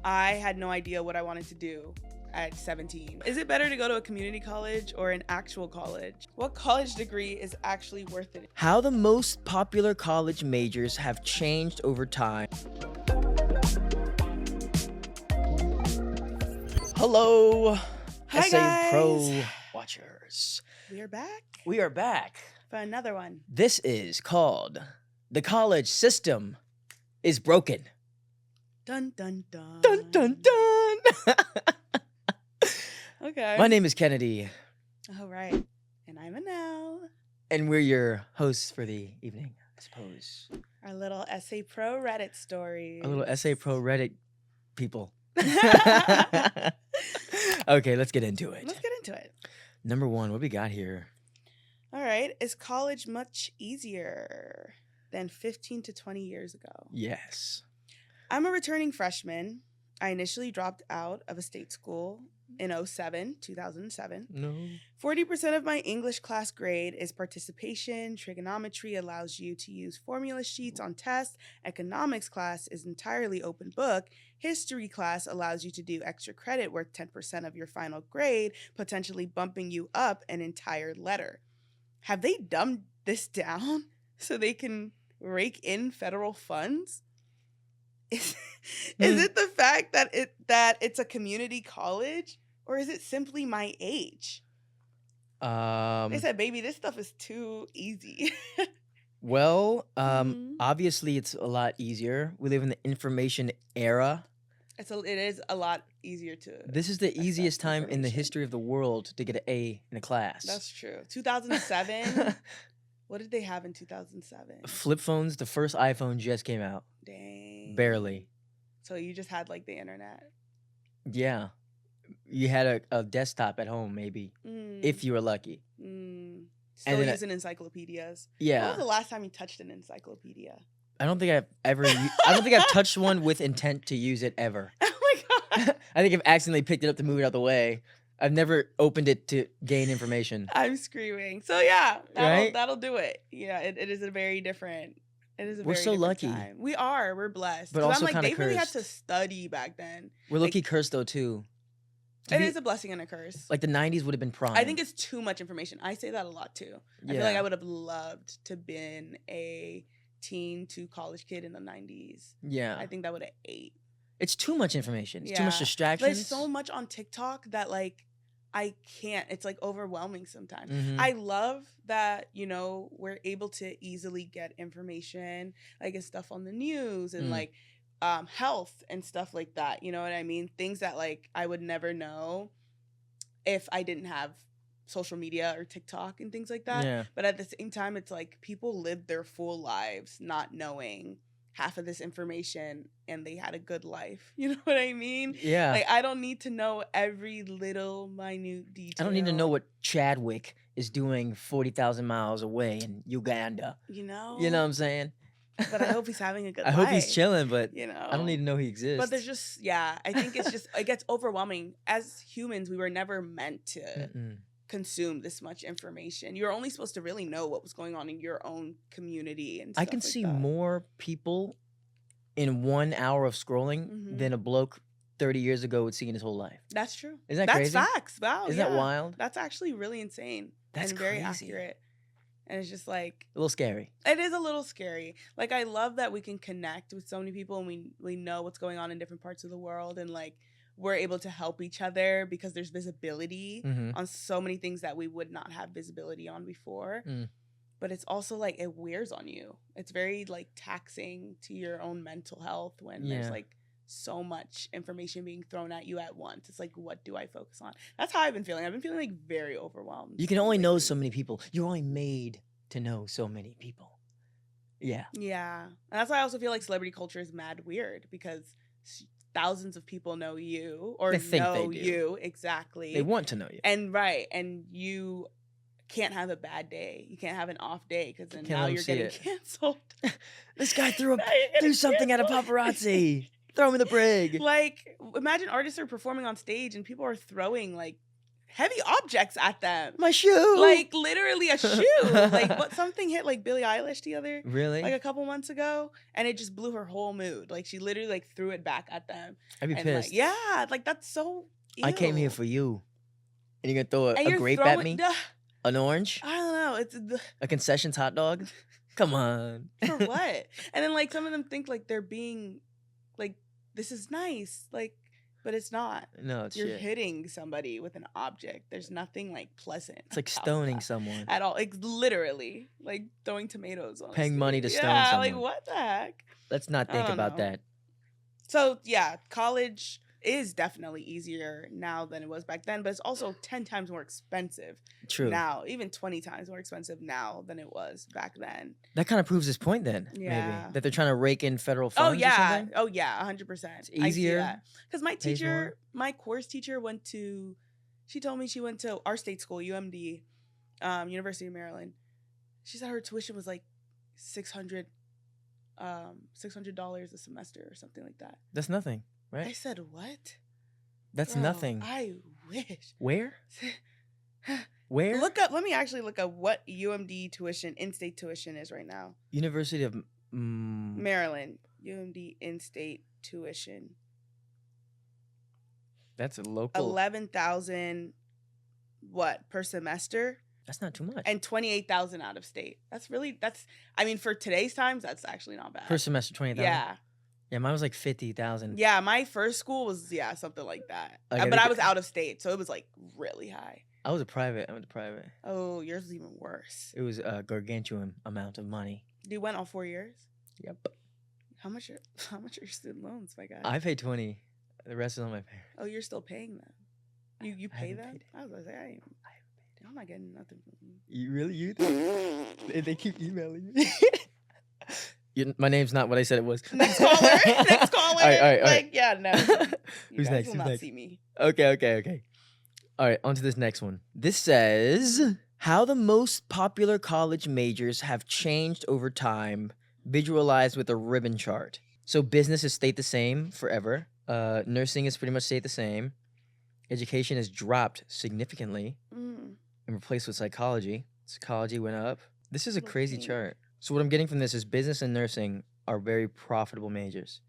I had no idea what I wanted to do at 17. Is it better to go to a community college or an actual college? What college degree is actually worth it? How the most popular college majors have changed over time. Hello, Hi, Essay guys. Pro watchers. We are back We are back. for another one. This is called The College System is Broken. Dun, dun, dun. Dun, dun, dun. Okay. My name is Kennedy, All right. And I'm Anelle. and we're your hosts for the evening, I suppose. Our little Essay Pro Reddit story. A little Essay Pro Reddit people. Okay, let's get into it. Let's get into it. Number one, what we got here? All right. Is college much easier than 15 to 20 years ago? Yes. I'm a returning freshman. I initially dropped out of a state school in 2007. No. 40% of my English class grade is participation. Trigonometry allows you to use formula sheets on tests. Economics class is entirely open book. History class allows you to do extra credit worth 10% of your final grade, potentially bumping you up an entire letter. Have they dumbed this down so they can rake in federal funds? Is it the fact that it's a community college, or is it simply my age? They said, baby, this stuff is too easy. Well, Mhm. obviously it's a lot easier. We live in the information era. It is a lot easier to. This is the access easiest time in the information. history of the world to get an A in a class. That's true. 2007. What did they have in 2007? Flip phones, the first iPhone just came out. Dang. Barely. So you just had like the internet. Yeah. You had a desktop at home, maybe, if you were lucky. Still then using encyclopedias. When Yeah. was the last time you touched an encyclopedia? I don't think I've touched one with intent to use it ever. Oh my god. I think I've accidentally picked it up to move it out the way. I've never opened it to gain information. I'm screaming. So yeah, Right? that'll do it. Yeah, it is a very different. It is a We're very so different lucky. time. We are. We're blessed. But 'Cause also I'm like, kinda they really had cursed. to study back then. We're low-key cursed though too. It is a blessing and a curse. Like the 90s would have been prime. I think it's too much information. I say that a lot too. I feel like I would have loved to been a teen to college kid in the 90s. Yeah. I think that would have ate. It's too much information. It's too much Yeah. distractions. There's so much on TikTok that like I can't. It's like overwhelming sometimes. Mhm. I love that, we're able to easily get information, like it's stuff on the news and like health and stuff like that. You know what I mean? Things that like I would never know if I didn't have social media or TikTok and things like that. Yeah. But at the same time, it's like people lived their full lives not knowing half of this information and they had a good life. You know what I mean? Yeah. Like I don't need to know every little minute detail. I don't need to know what Chadwick is doing 40,000 miles away in Uganda. You know You know what I'm saying? But I hope he's having a good I life. hope he's chilling, but I I don't need to know he exists. But there's just I think it's just it gets overwhelming. As humans, we were never meant to Mm-mm. consume this much information. You're only supposed to really know what was going on in your own community and stuff I can like see that. more people in 1 hour of scrolling Mhm. than a bloke 30 years ago would see in his whole life. That's true. Isn't that That's crazy? facts. Wow. Isn't yeah. that wild? That's actually really insane. That's and very crazy. accurate. And it's just like A little scary. it is a little scary. Like I love that we can connect with so many people and we know what's going on in different parts of the world and like we're able to help each other because there's visibility Mhm. on so many things that we would not have visibility on before. But it's also like it wears on you. It's very like taxing to your own mental health when there's Yeah. like so much information being thrown at you at once. It's like, what do I focus on? That's how I've been feeling. I've been feeling like very overwhelmed. You can only know lately. so many people. You're only made to know so many people. Yeah. Yeah. And that's why I also feel like celebrity culture is mad weird because thousands of people know you or They think they know do. you. Exactly. They want to know you. And right. And you can't have a bad day. You can't have an off day because then Can't now let 'em you're see getting it. canceled. This guy threw Now you're getting something at a canceled. paparazzi. Throw him in the brig. Like, imagine artists are performing on stage and people are throwing like heavy objects at them. My shoe. Like literally a shoe. Like what something hit like Billie Eilish the other Really? like a couple months ago, and it just blew her whole mood. Like she literally like threw it back at them. I'd be and pissed. Like, yeah, like that's so. Ew. I came here for you, and you're gonna throw a grape at me? An orange? I don't know. It's a concessions hot dog. Come on. For what? And then like some of them think like they're being like this is nice, like, but it's not. No, it's you're shit. hitting somebody with an object. There's nothing like pleasant. It's like stoning someone at all. Like literally, like throwing tomatoes on. Paying money to stone someone. someone. Like what the heck? Let's not think about that. So yeah, college is definitely easier now than it was back then, but it's also 10 times more expensive. True. Now, even 20 times more expensive now than it was back then. That kind of proves his point then, maybe. That they're trying to rake in federal funds or something? Oh, yeah, 100%. It's easier. Because my course teacher she told me she went to our state school, UMD, University of Maryland. She said her tuition was like $600 a semester or something like that. That's nothing. Right? I said, what? That's nothing. I wish. Where? Where? Let me actually look up what UMD tuition, in-state tuition is right now. University of Maryland. UMD in-state tuition. That's a local. 11,000 per semester? That's not too much. And 28,000 out of state. I mean, for today's times, that's actually not bad. Per semester, 20,000? Yeah. Yeah, mine was like 50,000. Yeah, my first school was something like that. But I was out of state, so it was like really high. I went to private. Oh, yours was even worse. It was a gargantuan amount of money. You went all 4 years? Yep. How much are your student loans, my guy? I paid 20. The rest is on my parents. Oh, you're still paying them. You pay them? I was gonna say I I'm not getting nothing from you. You really? You? They keep emailing me. My name's not what I said it was. Next caller. All right. Like, yeah, no. Who's next? Will not see me. Okay. All right, on to this next one. This says, how the most popular college majors have changed over time, visualized with a ribbon chart. So business has stayed the same forever. Nursing has pretty much stayed the same. Education has dropped significantly and replaced with psychology. Psychology went up. This is a crazy chart. So what I'm getting from this is business and nursing are very profitable majors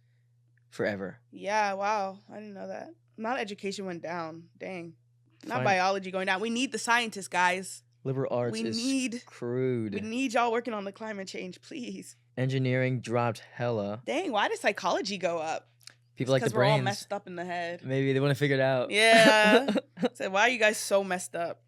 forever. Yeah, wow. I didn't know that. Not education went down. Dang. Not biology going down. We need the scientists, guys. Liberal arts is crude. We need y'all working on the climate change, please. Engineering dropped hella. Dang, why did psychology go up? People like the brains. Because we're all messed up in the head. Maybe they want to figure it out. Yeah. So why are you guys so messed up?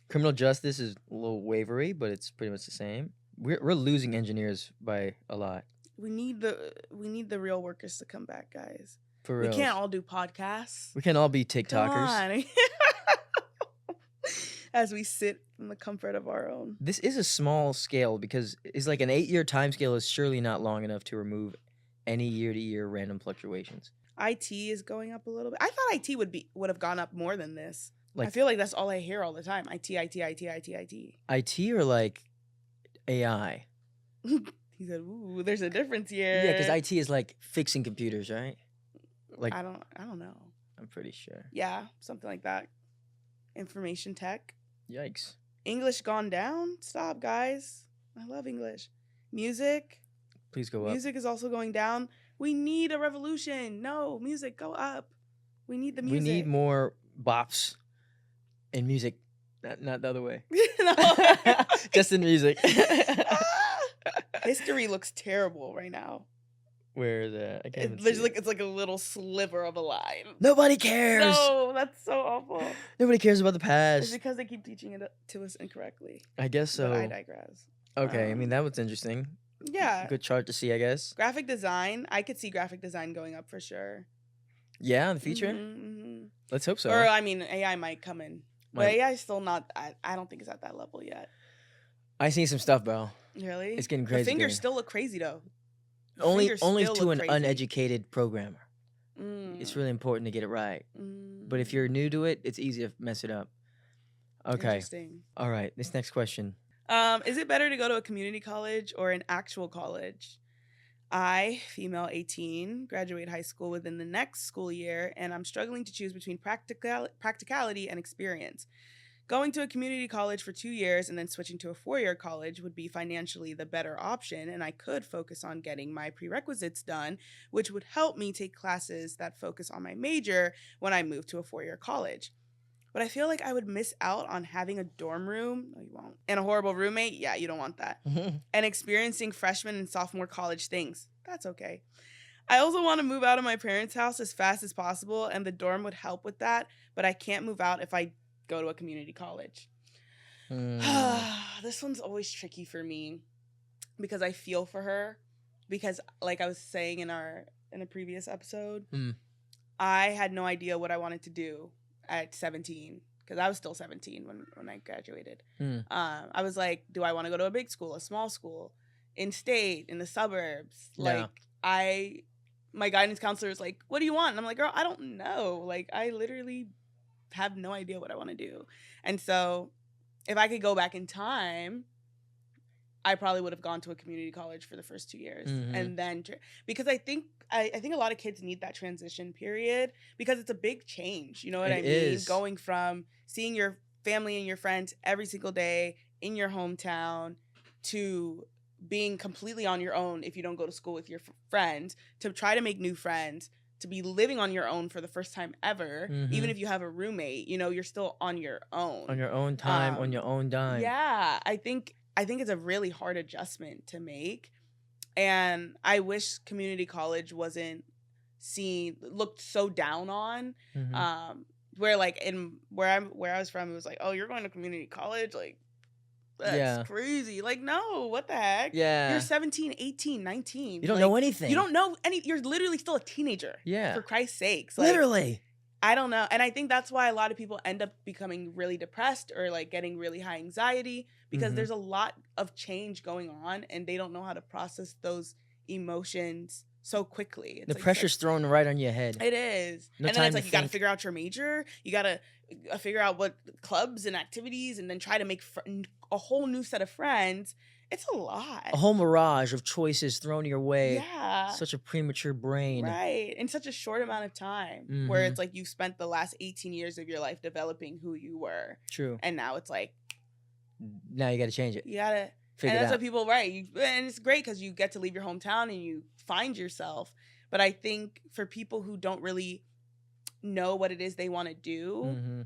Criminal justice is a little wavery, but it's pretty much the same. We're losing engineers by a lot. We need the real workers to come back, guys. For real. We can't all do podcasts. We can't all be TikTokers. Come on. As we sit in the comfort of our own. This is a small scale because it's like an 8-year time scale is surely not long enough to remove any year-to-year random fluctuations. IT is going up a little bit. I thought IT would have gone up more than this. Like, I feel like that's all I hear all the time. IT. IT or like AI? He said, "Ooh, there's a difference here." Yeah, because IT is like fixing computers, right? Like I don't know. I'm pretty sure. Yeah, something like that. Information tech. Yikes. English gone down? Stop, guys. I love English. Music. Please go up. Music is also going down. We need a revolution. No, music, go up. We need the music. We need more bops in music. Not the other way. Just in music. History looks terrible right now. Where is it? I can't It's like a little sliver of a line. Nobody cares. No, that's so awful. Nobody cares about the It's past. because they keep teaching it to us incorrectly. I guess so. But I digress. Okay, I mean, that was interesting. Yeah. Good chart to see, I guess. Graphic design. I could see graphic design going up for sure. Yeah, in the future? Mm-hmm. Let's hope so. Or, I mean, AI might come in. But AI is still not, I don't think it's at that level yet. I seen some stuff, bro. Really? It's getting crazy. The fingers still look crazy, though. Only to an uneducated programmer. It's really important to get it right. But if you're new to it, it's easy to mess it up. Okay. Interesting. All right. This next question. Is it better to go to a community college or an actual college? I, female 18, graduate high school within the next school year, and I'm struggling to choose between practicality and experience. Going to a community college for 2 years and then switching to a 4-year college would be financially the better option, and I could focus on getting my prerequisites done, which would help me take classes that focus on my major when I move to a 4-year college. But I feel like I would miss out on having a dorm room. No, you won't. And a horrible roommate. Yeah, you don't want that. And experiencing freshman and sophomore college things. That's okay. I also want to move out of my parents' house as fast as possible, and the dorm would help with that, but I can't move out if I go to a community college. This one's always tricky for me because I feel for her, because like I was saying in a previous episode, I had no idea what I wanted to do at 17, because I was still 17 when I graduated. I was like, do I want to go to a big school, a small school, in state, in the suburbs? Yeah. Like my guidance counselor was like, what do you want? And I'm like, girl, I don't know. Like, I literally have no idea what I want to do. And so if I could go back in time, I probably would have gone to a community college for the first 2 years. And then, because I think a lot of kids need that transition period, because it's a big change. You know what I mean? Is. Going from seeing your family and your friends every single day in your hometown to being completely on your own if you don't go to school with your friends, to try to make new friends, to be living on your own for the first time ever. Even if you have a roommate, you know, you're still on your own. On your own time, on your own dime. Yeah, I think it's a really hard adjustment to make. And I wish community college wasn't looked so down on. Where like where I was from, it was like, oh, you're going to community college? Like, that's crazy. Like, no, what the heck? Yeah. You're 17, 18, 19. You don't know anything. You don't know you're literally still a teenager. Yeah. For Christ's sakes. Like, literally. I don't know. And I think that's why a lot of people end up becoming really depressed or like getting really high anxiety, because there's a lot of change going on and they don't know how to process those emotions so quickly. It's the like pressure's thrown right on your head. It is. No and time then it's like to you got to think. figure out your major. You got to figure out what clubs and activities, and then try to make a whole new set of friends. It's a lot. A whole mirage of choices thrown your way. Yeah. Such a premature brain. Right. In such a short amount of time, where it's like you spent the last 18 years of your life developing who you were. True. And now it's like, now you got to change it. you got to figure it out. And that's what people, right. And it's great because you get to leave your hometown and you find yourself. But I think for people who don't really know what it is they want to do,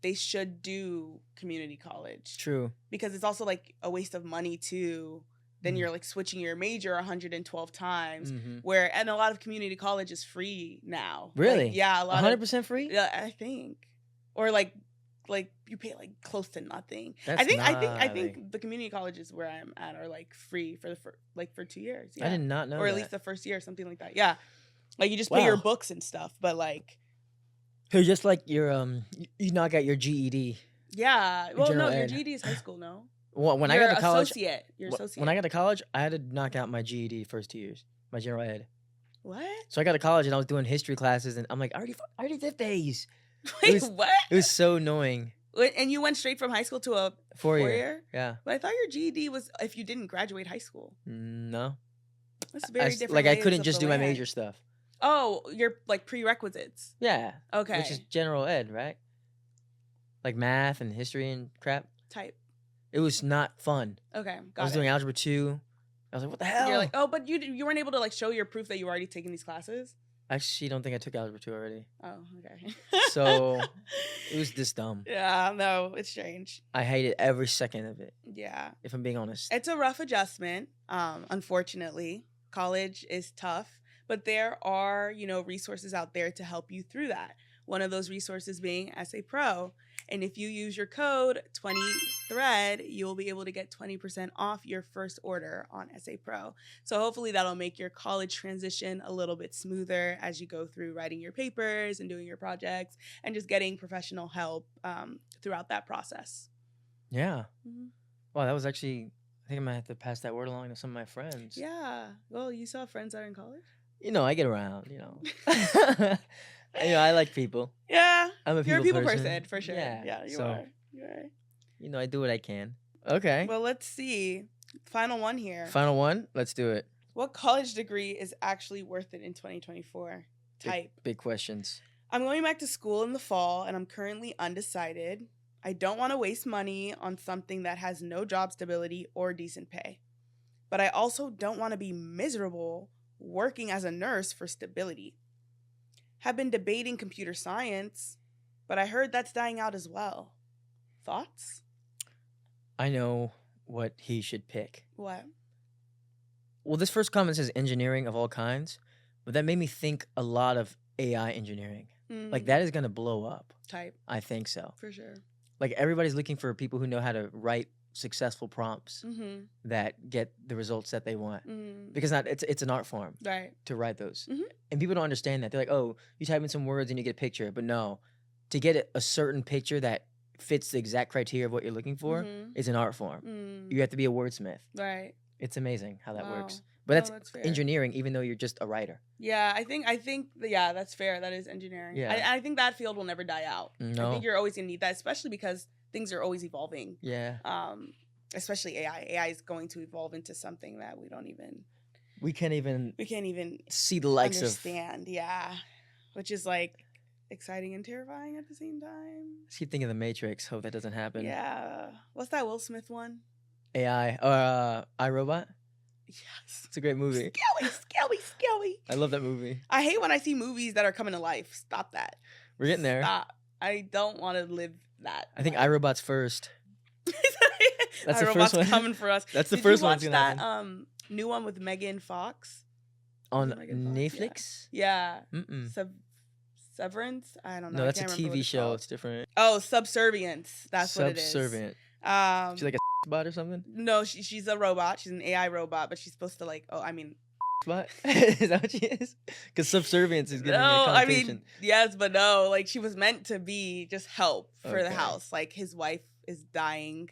they should do community college. True. Because it's also like a waste of money too. Then you're like switching your major 112 times. And a lot of community college is free now. Really? Like, yeah, a lot 100% free? Yeah, I think. Or like you pay like close to nothing. That's I think the community colleges where I'm at are like free for for 2 years. Yeah. I did not know Or at that. least the first year, something like that. Yeah. Like you just pay your books and stuff, but like, Hey, just like your you knock out your GED. yeah. Well, general no, your ed. GED is high school, no? When I You're got to college, associate. You're associate. when I got to college, I had to knock out my GED first 2 years, my general ed. What? So I got to college and I was doing history classes, and I'm like, I already did these. Wait, was- what? It was so annoying. And you went straight from high school to a 4-year. 4-year? Yeah. But I thought your GED was if you didn't graduate high school. No. That's very different. Like I ways couldn't of just the do my land. major stuff. Oh, your like prerequisites. Yeah. Okay. Which is general ed, right? Like math and history and crap. Type. It was not fun. Okay, I got was it. doing algebra 2. I was like, what the hell? You're like, oh, but you weren't able to like show your proof that you were already taking these classes. I actually don't think I took algebra 2 already. Oh, okay. So it was this dumb. Yeah, no, it's strange. I hated every second of it, Yeah, if I'm being honest. it's a rough adjustment. Unfortunately, college is tough, but there are resources out there to help you through that. One of those resources being Essay Pro. And if you use your code 20thread, you'll be able to get 20% off your first order on Essay Pro. So hopefully that'll make your college transition a little bit smoother as you go through writing your papers and doing your projects and just getting professional help throughout that process. Yeah. Wow, that was actually, I think I might have to pass that word along to some of my friends. Yeah. Well, you saw friends that are in college? I get around, I like people. Yeah. I'm a You're a people person, person for sure. Yeah, you are. You are. I do what I can. Okay. Well, let's see. Final one here. Final one. Let's do it. What college degree is actually worth it in 2024? Type. Big questions. I'm going back to school in the fall, and I'm currently undecided. I don't want to waste money on something that has no job stability or decent pay. But I also don't want to be miserable working as a nurse for stability. Have been debating computer science, but I heard that's dying out as well. Thoughts? I know what he should pick. What? Well, this first comment says engineering of all kinds, but that made me think a lot of AI engineering. Like, that is going to blow up. Type. I think so. For sure. Like, everybody's looking for people who know how to write successful prompts that get the results that they want. Because it's an art form to write those. And people don't understand that. They're like, oh, you type in some words and you get a picture. But no, to get a certain picture that fits the exact criteria of what you're looking for is an art form. You have to be a wordsmith. Right. It's amazing how that works. But that's fair. engineering, even though you're just a writer. Yeah, I think yeah, that's fair. That is engineering. Yeah. I think that field will never die out. No. I think you're always gonna need that, especially because things are always evolving. Yeah. Especially AI. AI is going to evolve into something that we can't even see the likes understand. Yeah, which is like exciting and terrifying at the same time. I keep thinking of the Matrix. Hope that doesn't happen. Yeah. What's that Will Smith one? AI. iRobot. Yes. It's a great movie. Scary. I love that movie. I hate when I see movies that are coming to life. Stop that. We're getting there. Stop. I don't want to live that. I think iRobot's first. That's the iRobot's first one. coming for us. That's the first one. Did you watch that new one with Megan Fox? On Megan Fox? Netflix? Yeah. Mm-mm. Severance? I don't know. No, that's I a can't remember what TV it's show. called. It's different. Oh, Subservience. That's what it is. Subservient. She's like a bot or something? No, she's a robot. She's an AI robot, but she's supposed to Bot? Is that what she is? Because subservience is getting no, a I connotation. mean, yes, but no. Like, she was meant to be just help for the Okay. house. Like, his wife is dying.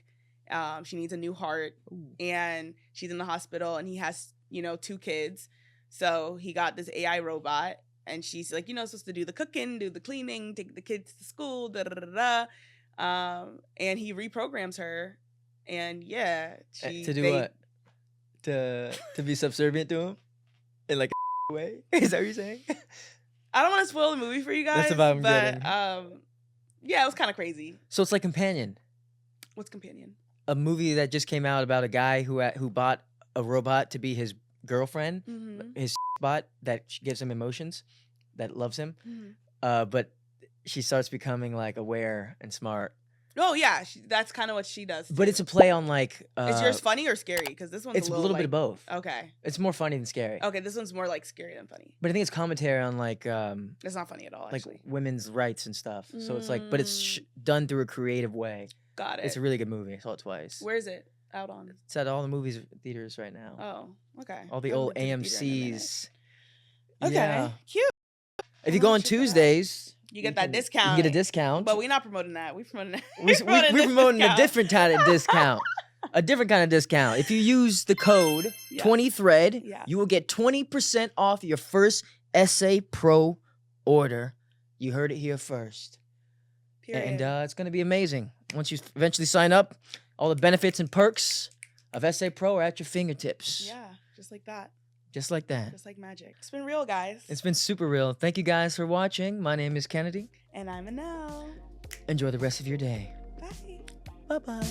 She needs a new heart. Ooh. And she's in the hospital, and he has, 2 kids. So he got this AI robot, and she's like, supposed to do the cooking, do the cleaning, take the kids to school, and he reprograms her, and yeah, To do what? To be subservient to him? In like a way? Is that what you're saying? I don't want to spoil the movie for you guys. That's the vibe I'm but getting. yeah, it was kind of crazy. So it's like Companion. What's Companion? A movie that just came out about a guy who bought a robot to be his girlfriend, his bot that gives him emotions, that loves him. But she starts becoming like aware and smart. Oh yeah, that's kind of what she does. But too. it's a play on like. Is yours funny or scary? Because this one's It's a little bit of both. Okay. It's more funny than scary. Okay, this one's more like scary than funny. But I think it's commentary on like. It's not funny at all. Like Actually, women's rights and stuff. So it's like, but it's done through a creative way. got it. It's a really good movie. I saw it twice. Where is it out on? It's at all the movies theaters right now. Oh, okay. All the I haven't old been to the theater in a minute. AMC's. Okay, Yeah. cute. If you I'm go gonna on check that out. Tuesdays, You get that discount. You get a discount. But we're not promoting that. We're promoting that. We're promoting a different kind of discount. A different kind of discount. If you use the code 20thread, you will get 20% off your first Essay Pro order. You heard it here first. Period. And it's going to be amazing. Once you eventually sign up, all the benefits and perks of Essay Pro are at your fingertips. Yeah, just like that. Just like that. Just like magic. It's been real, guys. It's been super real. Thank you guys for watching. My name is Kennedy. And I'm Anelle. Enjoy the rest of your day. Bye. Bye-bye.